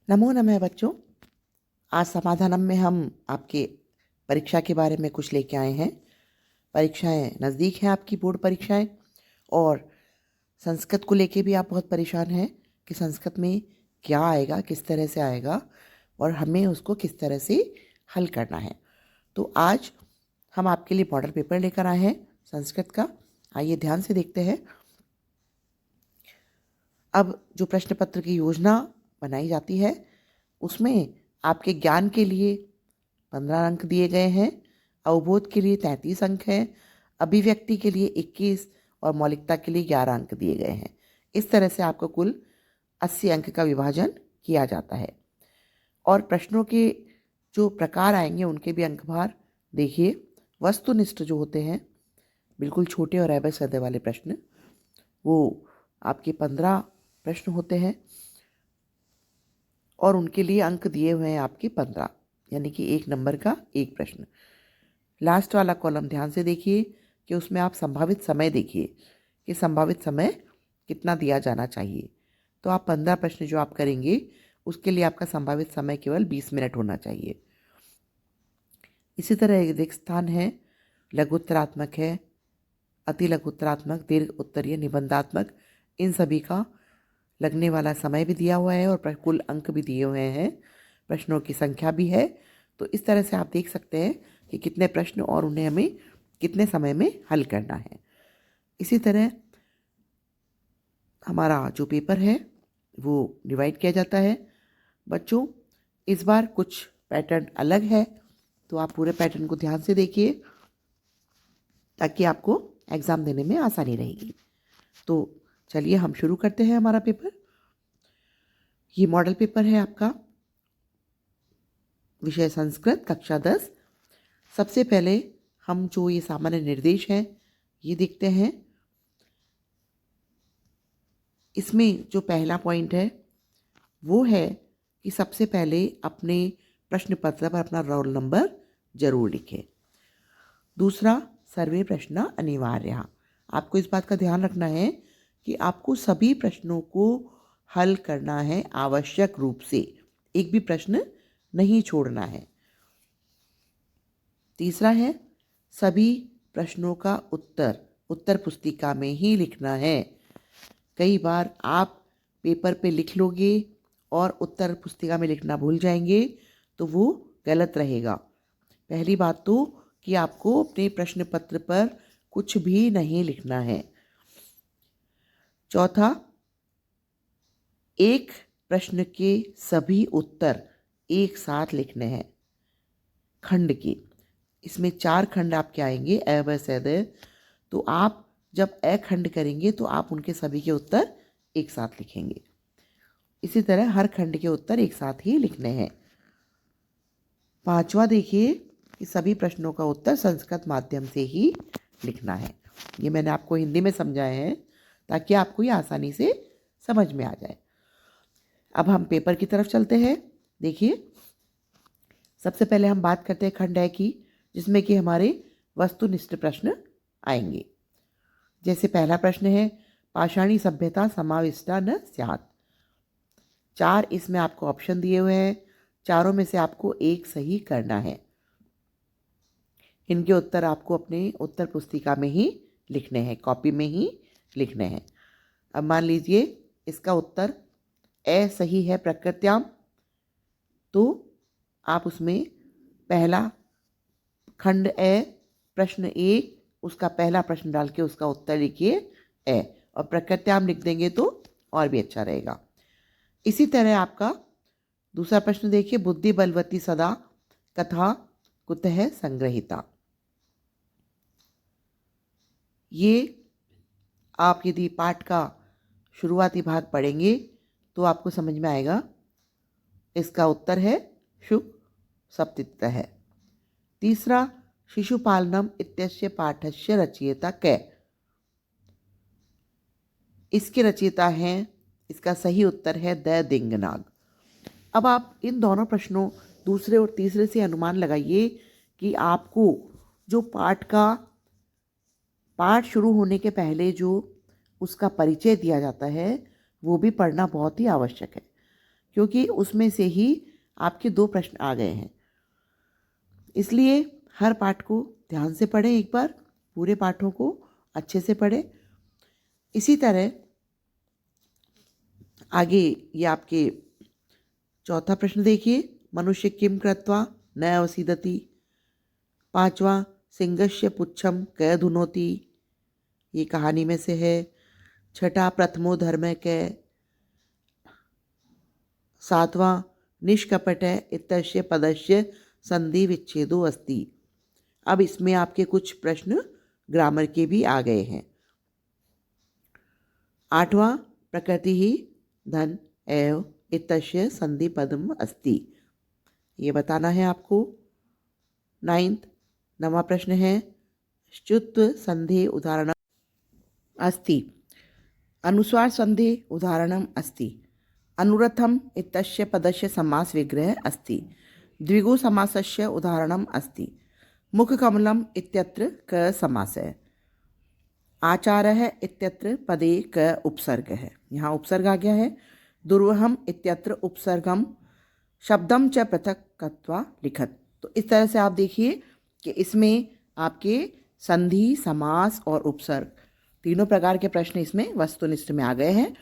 नमो नमः बच्चों। आज समाधानम में हम आपके परीक्षा के बारे में कुछ लेके आए हैं। परीक्षाएं नज़दीक हैं, आपकी बोर्ड परीक्षाएं, और संस्कृत को लेके भी आप बहुत परेशान हैं कि संस्कृत में क्या आएगा, किस तरह से आएगा और हमें उसको किस तरह से हल करना है। तो आज हम आपके लिए मॉडल पेपर लेकर आए हैं संस्कृत का। आइए ध्यान से देखते हैं। अब जो प्रश्न पत्र की योजना बनाई जाती है उसमें आपके ज्ञान के लिए 15 अंक दिए गए हैं, अवबोध के लिए 33 अंक हैं, अभिव्यक्ति के लिए 21 और मौलिकता के लिए 11 अंक दिए गए हैं। इस तरह से आपको कुल 80 अंक का विभाजन किया जाता है। और प्रश्नों के जो प्रकार आएंगे उनके भी अंकभार देखिए। वस्तुनिष्ठ जो होते हैं, बिल्कुल छोटे और एवज सदे वाले प्रश्न, वो आपके 15 प्रश्न होते हैं और उनके लिए अंक दिए हुए हैं आपके 15, यानी कि 1 नंबर का 1 प्रश्न। लास्ट वाला कॉलम ध्यान से देखिए कि उसमें आप संभावित समय देखिए कि संभावित समय कितना दिया जाना चाहिए। तो आप 15 प्रश्न जो आप करेंगे उसके लिए आपका संभावित समय केवल 20 मिनट होना चाहिए। इसी तरह एक रिक्त स्थान है, लघुत्तरात्मक है, अति लघुत्तरात्मक, दीर्घ उत्तरीय, निबंधात्मक, इन सभी का लगने वाला समय भी दिया हुआ है और कुल अंक भी दिए हुए हैं, प्रश्नों की संख्या भी है। तो इस तरह से आप देख सकते हैं कि कितने प्रश्न और उन्हें हमें कितने समय में हल करना है। इसी तरह हमारा जो पेपर है वो डिवाइड किया जाता है। बच्चों, इस बार कुछ पैटर्न अलग है, तो आप पूरे पैटर्न को ध्यान से देखिए ताकि आपको एग्ज़ाम देने में आसानी रहेगी। तो चलिए हम शुरू करते हैं हमारा पेपर। ये मॉडल पेपर है आपका, विषय संस्कृत, कक्षा 10। सबसे पहले हम जो ये सामान्य निर्देश हैं ये देखते हैं। इसमें जो पहला पॉइंट है वो है कि सबसे पहले अपने प्रश्न पत्र पर अपना रोल नंबर जरूर लिखें। दूसरा, सर्वे प्रश्न अनिवार्य। आपको इस बात का ध्यान रखना है कि आपको सभी प्रश्नों को हल करना है आवश्यक रूप से, एक भी प्रश्न नहीं छोड़ना है। तीसरा है, सभी प्रश्नों का उत्तर पुस्तिका में ही लिखना है। कई बार आप पेपर पे लिख लोगे और उत्तर पुस्तिका में लिखना भूल जाएंगे तो वो गलत रहेगा। पहली बात तो कि आपको अपने प्रश्न पत्र पर कुछ भी नहीं लिखना है। चौथा, एक प्रश्न के सभी उत्तर एक साथ लिखने हैं खंड के। इसमें 4 खंड आपके आएंगे, अ ब स द। तो आप जब अ खंड करेंगे तो आप उनके सभी के उत्तर एक साथ लिखेंगे। इसी तरह हर खंड के उत्तर एक साथ ही लिखने हैं। पांचवा देखिए कि सभी प्रश्नों का उत्तर संस्कृत माध्यम से ही लिखना है। ये मैंने आपको हिंदी में समझाया है ताकि आपको ये आसानी से समझ में आ जाए। अब हम पेपर की तरफ चलते हैं। देखिए, सबसे पहले हम बात करते हैं खंड ए की, जिसमें कि हमारे वस्तुनिष्ठ प्रश्न आएंगे। जैसे पहला प्रश्न है, पाषाणी सभ्यता समाविष्टा न स्यात्। 4 इसमें आपको ऑप्शन दिए हुए हैं, चारों में से आपको एक सही करना है। इनके उत्तर आपको अपने उत्तर पुस्तिका में ही लिखने हैं, कॉपी में ही लिखने हैं। अब मान लीजिए इसका उत्तर ए सही है, प्रकृत्याम, तो आप उसमें पहला खंड ए, प्रश्न 1, उसका पहला प्रश्न डाल के उसका उत्तर लिखिए ए, और प्रकृत्याम लिख देंगे तो और भी अच्छा रहेगा। इसी तरह आपका दूसरा प्रश्न देखिए, बुद्धि बलवती सदा कथा कुतः संग्रहिता। ये आप यदि पाठ का शुरुआती भाग पढ़ेंगे तो आपको समझ में आएगा। इसका उत्तर है शुक सप्ततितः है। तीसरा, शिशुपालनम इत्यस्य पाठस्य रचयिता कै। इसके रचयिता हैं, इसका सही उत्तर है द दिंगनाग। अब आप इन दोनों प्रश्नों दूसरे और तीसरे से अनुमान लगाइए कि आपको जो पाठ शुरू होने के पहले जो उसका परिचय दिया जाता है वो भी पढ़ना बहुत ही आवश्यक है, क्योंकि उसमें से ही आपके 2 प्रश्न आ गए हैं। इसलिए हर पाठ को ध्यान से पढ़ें, एक बार पूरे पाठों को अच्छे से पढ़ें। इसी तरह आगे ये आपके चौथा प्रश्न देखिए, मनुष्य किम कृत्वा न अवसीदति। 5वां, सिंहस्य पुच्छम कै धुनोति, ये कहानी में से है। 6ठा, प्रथमो धर्म कै। 7वां, निष्कपट इत्यस्य पदस्य संधि विच्छेदो अस्ति। अब इसमें आपके कुछ प्रश्न ग्रामर के भी आ गए हैं। 8वां, प्रकृति ही धन एव इत्यस्य संधि पदम अस्ति, ये बताना है आपको। 9वां प्रश्न है, श्चुत्व संधि उदाहरणम अस्ति। अनुस्वार संधि उदाहरणम अस्ति। अनुरथम इत्यस्य पदस्य समास विग्रह अस्ति। द्विगु समासस्य उदाहरणम अस्ति। मुखकमलम इत्यत्र क समास है। आचारः इत्यत्र पदे क उपसर्ग है, यहाँ उपसर्ग आ गया है। दुर्वहम इत्यत्र उपसर्गम शब्दम च पृथक कृत्वा लिखत। तो इस तरह से आप देखिए कि इसमें आपके संधि, समास और उपसर्ग तीनों प्रकार के प्रश्न इसमें वस्तुनिष्ठ में आ गए हैं।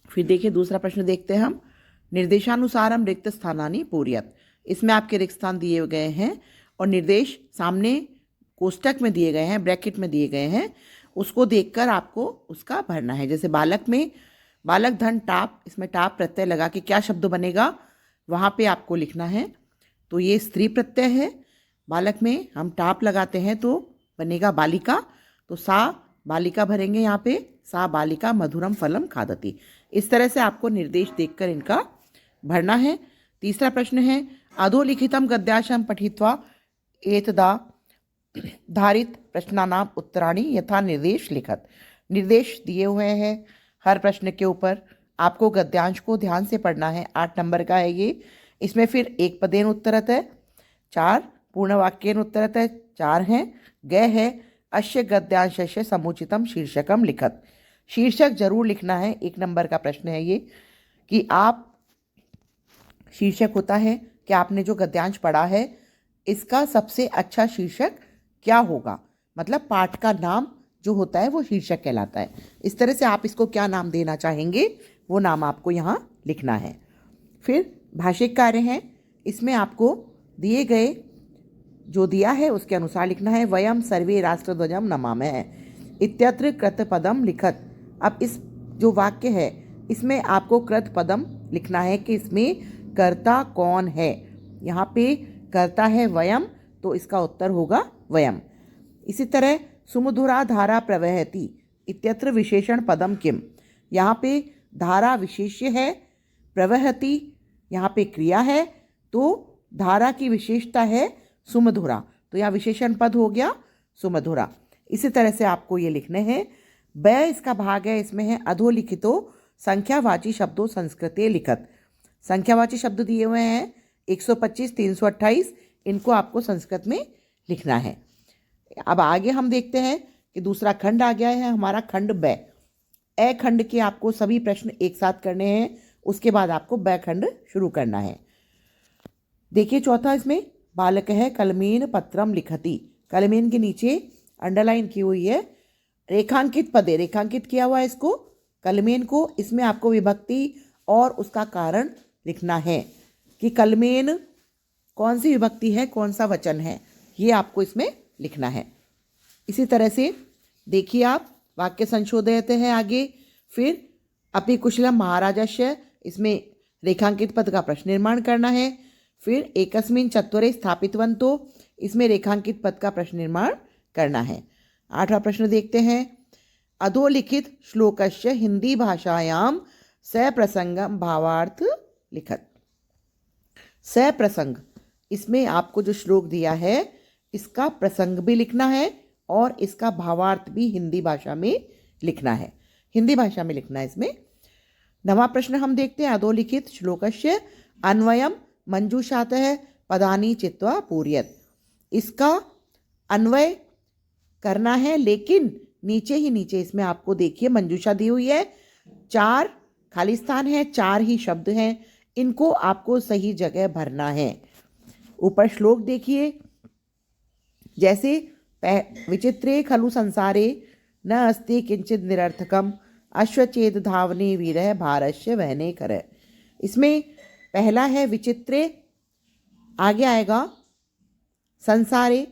फिर देखिए दूसरा प्रश्न देखते हैं हम। निर्देशानुसारम रिक्त स्थानानि पूरयत। इसमें आपके रिक्त स्थान दिए गए हैं और निर्देश सामने कोष्टक में दिए गए हैं, ब्रैकेट में दिए गए हैं, उसको देखकर आपको उसका भरना है। जैसे बालक में बालक धन टाप, इसमें टाप प्रत्यय लगा के क्या शब्द बनेगा वहाँ पे आपको लिखना है। तो ये स्त्री प्रत्यय है, बालक में हम टाप लगाते हैं तो बनेगा बालिका, तो सा बालिका भरेंगे यहाँ पे, सा बालिका मधुरम फलम खादति। इस तरह से आपको निर्देश देखकर इनका भरना है। तीसरा प्रश्न है, अधोलिखितम गद्याशम पठित्वा एतदा धारित प्रश्नानाम उत्तराणि यथा निर्देश लिखत। निर्देश दिए हुए हैं हर प्रश्न के ऊपर, आपको गद्यांश को ध्यान से पढ़ना है। 8 नंबर का है ये। इसमें फिर एक पदेन उत्तरत है, 4 पूर्ण वाक्येन उत्तरत है, 4 हैं। गय है अश्य गद्यांशस्य समुचितम शीर्षकम लिखत। शीर्षक जरूर लिखना है। 1 नंबर का प्रश्न है ये कि आप शीर्षक होता है कि आपने जो गद्यांश पढ़ा है इसका सबसे अच्छा शीर्षक क्या होगा, मतलब पाठ का नाम जो होता है वो शीर्षक कहलाता है। इस तरह से आप इसको क्या नाम देना चाहेंगे वो नाम आपको यहाँ लिखना है। फिर भाषिक कार्य हैं, इसमें आपको दिए गए जो दिया है उसके अनुसार लिखना है। वयम सर्वे राष्ट्रध्वजम नमामः इत्यत्र कृतपदम लिखत। अब इस जो वाक्य है इसमें आपको कृतपदम लिखना है कि इसमें कर्ता कौन है। यहाँ पे कर्ता है वयम, तो इसका उत्तर होगा वयम। इसी तरह सुमधुरा धारा प्रवहति इत्यत्र विशेषण पदम किम। यहाँ पे धारा विशेष्य है, प्रवहति यहाँ पे क्रिया है, तो धारा की विशेषता है सुमधुरा, तो यहाँ विशेषण पद हो गया सुमधुरा। इसी तरह से आपको ये लिखने हैं। ब इसका भाग है, इसमें है अधोलिखितो संख्यावाची शब्दों संस्कृते लिखत। संख्यावाची शब्द दिए हुए हैं 125, 328, इनको आपको संस्कृत में लिखना है। अब आगे हम देखते हैं कि दूसरा खंड आ गया है हमारा, खंड ब। ए खंड के आपको सभी प्रश्न एक साथ करने हैं, उसके बाद आपको ब खंड शुरू करना है। देखिए चौथा, इसमें बालक है कलमेन पत्रम लिखति। कलमेन के नीचे अंडरलाइन की हुई है रेखांकित पदे, रेखांकित किया हुआ है इसको कलमेन को। इसमें आपको विभक्ति और उसका कारण लिखना है कि कलमेन कौन सी विभक्ति है, कौन सा वचन है, ये आपको इसमें लिखना है। इसी तरह से देखिए आप वाक्य संशोधित हैं आगे। फिर अपि कुशलम महाराजस्य, इसमें रेखांकित पद का प्रश्न निर्माण करना है। फिर एकस्मिन चत्वरे स्थापितवन्तो, इसमें रेखांकित पद का प्रश्न निर्माण करना है। 8वां प्रश्न देखते हैं। अधोलिखित श्लोकस्य हिंदी भाषायाम सप्रसंगम भावार्थ लिखत। सप्रसंग, इसमें आपको जो श्लोक दिया है इसका प्रसंग भी लिखना है और इसका भावार्थ भी हिंदी भाषा में लिखना है, हिंदी भाषा में लिखना है इसमें। 9वां प्रश्न हम देखते हैं। अधोलिखित श्लोकस्य अन्वयम मंजूषातः पदानि चित्वा पूरयत। इसका अन्वय करना है, लेकिन नीचे ही नीचे इसमें आपको देखिए मंजूषा दी हुई है, 4 खालिस्तान है, 4 ही शब्द हैं, इनको आपको सही जगह भरना है। ऊपर श्लोक देखिए, जैसे विचित्रे खलु संसारे न अस्ति किंचित निरर्थकम अश्वचेत धावने वीरः भारस्य वहने कर। इसमें पहला है विचित्रे, आगे आएगा संसारे,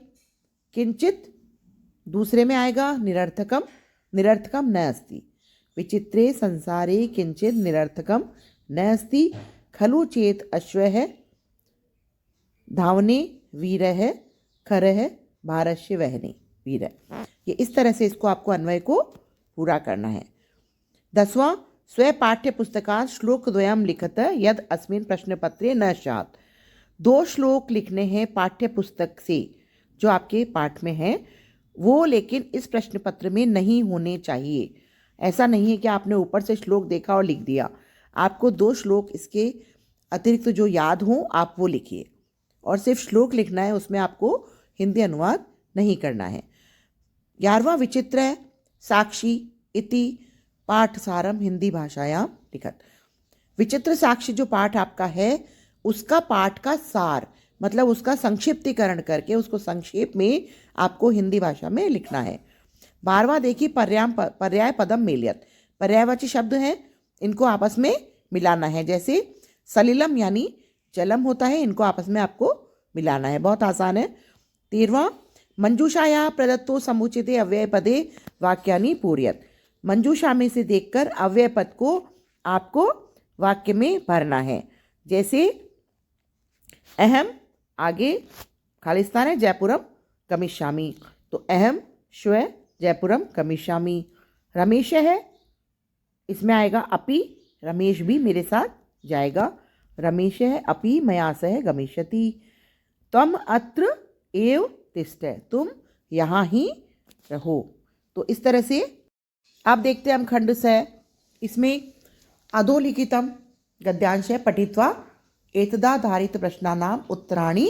किंचित, दूसरे में आएगा निरर्थकम, निरर्थकम न अस्ति। विचित्रे संसारे किंचित निरर्थकम न अस्ति खलु चेत अश्वः धावने वीरः खरः भारस्य वहने वीर। ये इस तरह से इसको आपको अन्वय को पूरा करना है। 10वां, स्व पाठ्य पुस्तकात् श्लोक द्वयं लिखत यद अस्मिन् प्रश्न पत्रे न स्यात्। 2 श्लोक लिखने हैं पाठ्य पुस्तक से, जो आपके पाठ में है वो, लेकिन इस प्रश्न पत्र में नहीं होने चाहिए। ऐसा नहीं है कि आपने ऊपर से श्लोक देखा और लिख दिया। आपको 2 श्लोक इसके अतिरिक्त जो याद हो आप वो लिखिए, और सिर्फ श्लोक लिखना है, उसमें आपको हिंदी अनुवाद नहीं करना है। 11वां विचित्र है साक्षी इति पाठसारम हिंदी भाषायां लिखत। विचित्र साक्षी जो पाठ आपका है उसका पाठ का सार, मतलब उसका संक्षिप्तीकरण करके उसको संक्षेप में आपको हिंदी भाषा में लिखना है। 12वां देखिए पर्याय पदम मेलियत। पर्यायवाची शब्द हैं, इनको आपस में मिलाना है। जैसे सलिलम यानी जलम होता है, इनको आपस में आपको मिलाना है। बहुत आसान है। 13वां, मंजूषाया प्रदत्तो समुचिते अव्यय पदे वाक्यानि पूरयत। मंजूषा में से देखकर अव्यय पद को आपको वाक्य में भरना है। जैसे अहम, आगे खालिस्तान है, जयपुरम गमिष्यामि, तो अहम श्व जयपुरम गमिष्यामि। रमेश है, इसमें आएगा अपि, रमेश भी मेरे साथ जाएगा। रमेश है अपि मया सह गमिष्यति। त्वम अत्र एव तिष्ठ, तुम यहाँ ही रहो। तो इस तरह से आप देखते हैं हम खंड से, इसमें अधोलिखितम गद्यांश है, पठित्वा एतदाधारित प्रश्नानाम उत्तराणि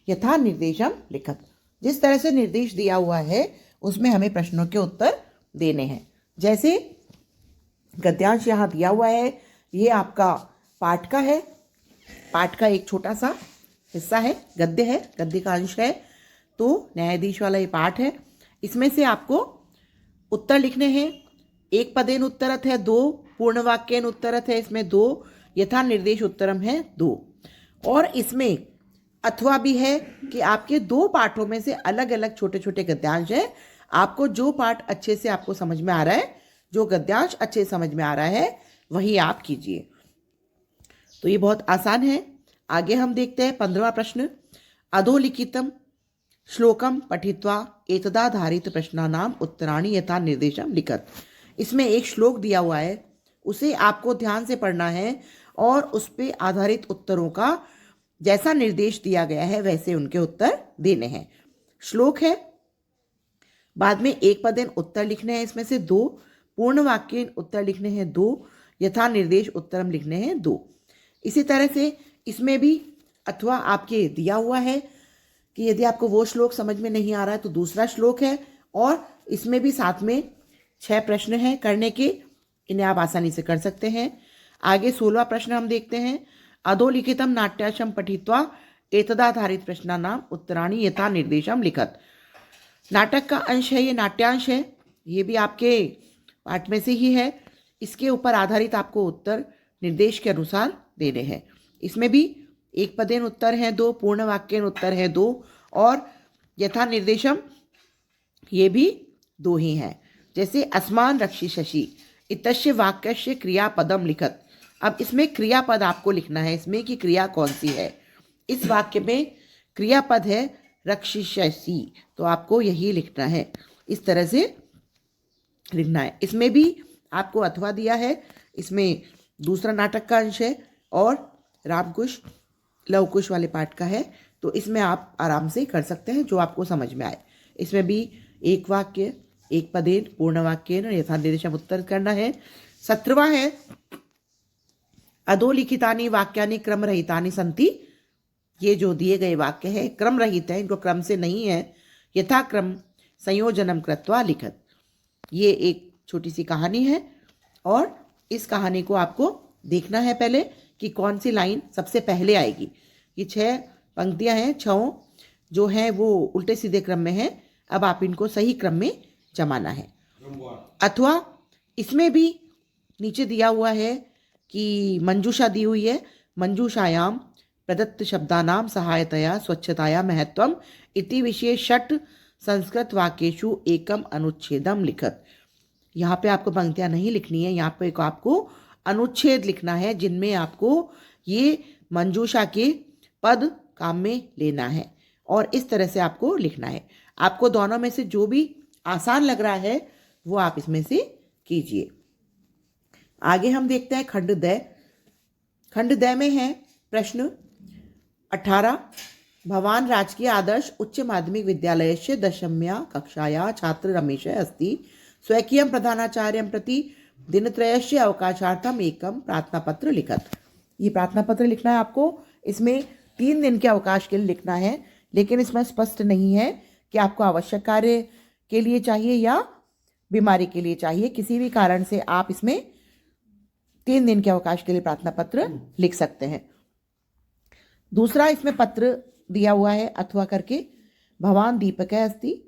यथा निर्देशम लिखत। जिस तरह से निर्देश दिया हुआ है उसमें हमें प्रश्नों के उत्तर देने हैं। जैसे गद्यांश यहाँ दिया हुआ है, ये आपका पाठ का है, पाठ का एक छोटा सा हिस्सा है, गद्य है, गद्य का अंश है। तो न्यायाधीश वाला ये पाठ है, इसमें से आपको उत्तर लिखने हैं। एक पदेन उत्तरत है 2, पूर्ण वाक्यन उत्तरत है इसमें 2, यथा निर्देश उत्तरम है 2। और इसमें अथवा भी है कि आपके 2 पाठों में से अलग अलग छोटे छोटे गद्यांश हैं। आपको जो पाठ अच्छे से आपको समझ में आ रहा है, जो गद्यांश अच्छे से समझ में आ रहा है, वही आप कीजिए। तो ये बहुत आसान है। आगे हम देखते हैं 15वां प्रश्न। अधोलिखितम श्लोकम पठित्वा एतदाधारित प्रश्नानाम उत्तराणि यथा निर्देशम लिखत। इसमें एक श्लोक दिया हुआ है, उसे आपको ध्यान से पढ़ना है और उस पर आधारित उत्तरों का जैसा निर्देश दिया गया है वैसे उनके उत्तर देने हैं। श्लोक है, बाद में एक पदेन उत्तर लिखने हैं, इसमें से 2, पूर्ण वाक्य उत्तर लिखने हैं 2, यथा निर्देश उत्तरम लिखने हैं 2। इसी तरह से इसमें भी अथवा आपके दिया हुआ है कि यदि आपको वो श्लोक समझ में नहीं आ रहा है तो दूसरा श्लोक है, और इसमें भी साथ में 6 प्रश्न हैं करने के, इन्हें आप आसानी से कर सकते हैं। आगे 16वां प्रश्न हम देखते हैं। अधोलिखितम नाट्याशम पठित्वा एतदाधारित प्रश्नानाम उत्तराणि यथा निर्देशम लिखत। नाटक का अंश है, ये नाट्यांश है, ये भी आपके पाठ में से ही है। इसके ऊपर आधारित आपको उत्तर निर्देश के अनुसार देने हैं। इसमें भी एक पदेन उत्तर है 2, पूर्ण वाक्यन उत्तर है 2, और यथा निर्देशम ये भी 2 ही हैं। जैसे अस्मान रक्षी शशि इतस्य वाक्यस्य क्रियापदम लिखत। अब इसमें क्रियापद आपको लिखना है, इसमें कि क्रिया कौन सी है। इस वाक्य में क्रियापद है रक्षिष्यसि, तो आपको यही लिखना है, इस तरह से लिखना है। इसमें भी आपको अथवा दिया है, इसमें दूसरा नाटक का अंश है और रामकुश लवकुश वाले पाठ का है, तो इसमें आप आराम से कर सकते हैं जो आपको समझ में आए। इसमें भी एक वाक्य, एक पदेन, पूर्ण वाक्य यथा निर्देशम उत्तर करना है। 17वां है अधोलिखितानि वाक्यानि क्रम रहितानि सन्ति। ये जो दिए गए वाक्य है क्रम रहित है, इनको क्रम से नहीं है। यथा क्रम संयोजनम कृत्वा लिखत। ये एक छोटी सी कहानी है और इस कहानी को आपको देखना है पहले कि कौन सी लाइन सबसे पहले आएगी। ये 6 पंक्तियां हैं, 6 जो हैं वो उल्टे सीधे क्रम में हैं। अब आप इनको सही क्रम में जमाना है। अथवा इसमें भी नीचे दिया हुआ है कि मंजूषा दी हुई है। मंजूषायाम प्रदत्त शब्दानाम सहायतया स्वच्छताया महत्वम इति विषये षट् संस्कृत वाक्येषु एकम अनुच्छेदम लिखत। यहाँ पे आपको पंक्तियाँ नहीं लिखनी है, यहाँ पे आपको अनुच्छेद लिखना है जिनमें आपको ये मंजूषा के पद काम में लेना है और इस तरह से आपको लिखना है। आपको दोनों में से जो भी आसान लग रहा है वो आप इसमें से कीजिए। आगे हम देखते हैं खंड द। खंड द में है प्रश्न 18। भवान राजकीय आदर्श उच्च माध्यमिक विद्यालयस्य दशम्या कक्षाया छात्र रमेशः अस्ति। स्वकीयं प्रधानाचार्यं प्रति दिनत्रयस्य अवकाशार्थम एकम प्रार्थनापत्र लिखत। ये प्रार्थनापत्र लिखना है आपको। इसमें 3 दिन के अवकाश के लिए लिखना है, लेकिन इसमें स्पष्ट नहीं है कि आपको आवश्यक कार्य के लिए चाहिए या बीमारी के लिए चाहिए। किसी भी कारण से आप इसमें 3 दिन के अवकाश के लिए प्रार्थना पत्र लिख सकते हैं। दूसरा इसमें पत्र दिया हुआ है अथवा करके। भवान दीपक है अस्ति,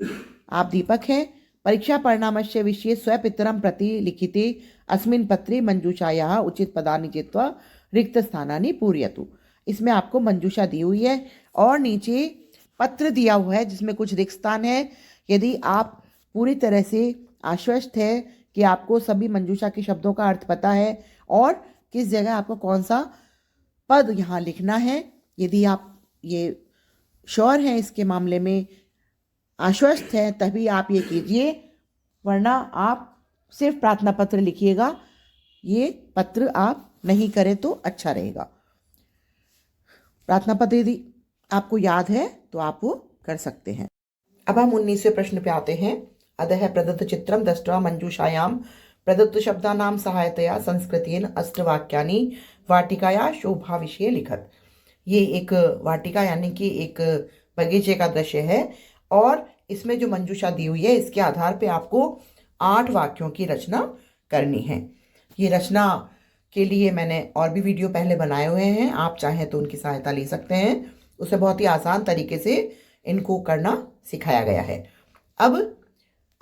आप दीपक हैं। परीक्षा परिणामस्य विषये स्वपितरं प्रति लिखिते अस्मिन् पत्रे मंजूषायाः उचित पदानि चित्वा रिक्त स्थानानि पूरयतु। इसमें आपको मंजूषा दी हुई है और नीचे पत्र दिया हुआ है जिसमें कुछ रिक्त स्थान है। यदि आप पूरी तरह से आश्वस्त है कि आपको सभी मंजूषा के शब्दों का अर्थ पता है और किस जगह आपको कौन सा पद यहाँ लिखना है, यदि आप ये श्योर हैं इसके मामले में, आश्वस्त हैं, तभी आप ये कीजिए, वरना आप सिर्फ प्रार्थना पत्र लिखिएगा। ये पत्र आप नहीं करें तो अच्छा रहेगा। प्रार्थना पत्र यदि आपको याद है तो आप वो कर सकते हैं। अब हम 19वें प्रश्न पे आते हैं। अधः प्रदत्त चित्रम दृष्ट्वा मंजूषायां प्रदत्त शब्दानां सहायतया संस्कृतेन अष्टवाक्यानि वाटिकाया शोभा विषये लिखत। ये एक वाटिका यानी कि एक बगीचे का दृश्य है और इसमें जो मंजूषा दी हुई है इसके आधार पे आपको 8 वाक्यों की रचना करनी है। ये रचना के लिए मैंने और भी वीडियो पहले बनाए हुए हैं, आप चाहें तो उनकी सहायता ले सकते हैं। उसमें बहुत ही आसान तरीके से इनको करना सिखाया गया है। अब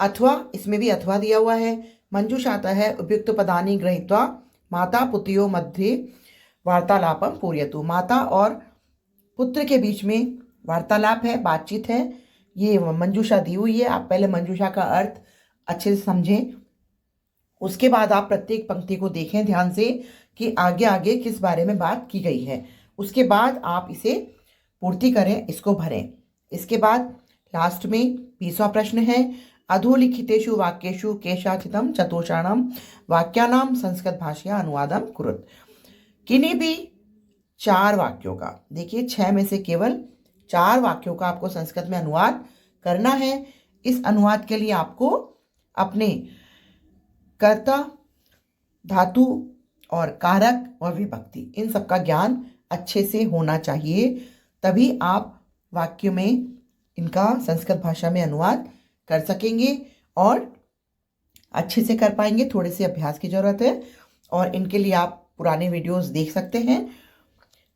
अथवा, इसमें भी अथवा दिया हुआ है। मंजूषातः है उपयुक्त पदानि गृहीत्वा माता पुत्र्योः मध्ये वार्तालापम पूरयतु। माता और पुत्र के बीच में वार्तालाप है, बातचीत है। ये मंजूषा दी हुई है। आप पहले मंजूषा का अर्थ अच्छे से समझें, उसके बाद आप प्रत्येक पंक्ति को देखें ध्यान से कि आगे आगे किस बारे में बात की गई है। उसके बाद आप इसे पूर्ति करें, इसको भरें। इसके बाद लास्ट में 20वां प्रश्न है। अधोलिखितेषु वाक्येषु केषाचितं चतुर्षाणां वाक्यानां संस्कृत भाषया अनुवादं कुरुत। किन्हीं भी 4 वाक्यों का, देखिए 6 में से केवल 4 वाक्यों का आपको संस्कृत में अनुवाद करना है। इस अनुवाद के लिए आपको अपने कर्ता, धातु और कारक और विभक्ति इन सब का ज्ञान अच्छे से होना चाहिए, तभी आप वाक्य में इनका संस्कृत भाषा में अनुवाद कर सकेंगे और अच्छे से कर पाएंगे। थोड़े से अभ्यास की ज़रूरत है और इनके लिए आप पुराने वीडियोस देख सकते हैं।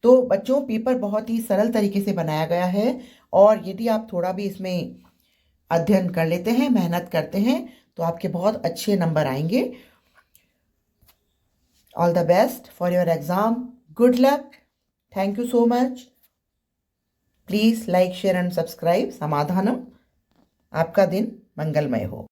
तो बच्चों, पेपर बहुत ही सरल तरीके से बनाया गया है और यदि आप थोड़ा भी इसमें अध्ययन कर लेते हैं, मेहनत करते हैं, तो आपके बहुत अच्छे नंबर आएंगे। All the best for your exam. Good luck. Thank you so much. Please like, share and subscribe. समाधानम। आपका दिन मंगलमय हो।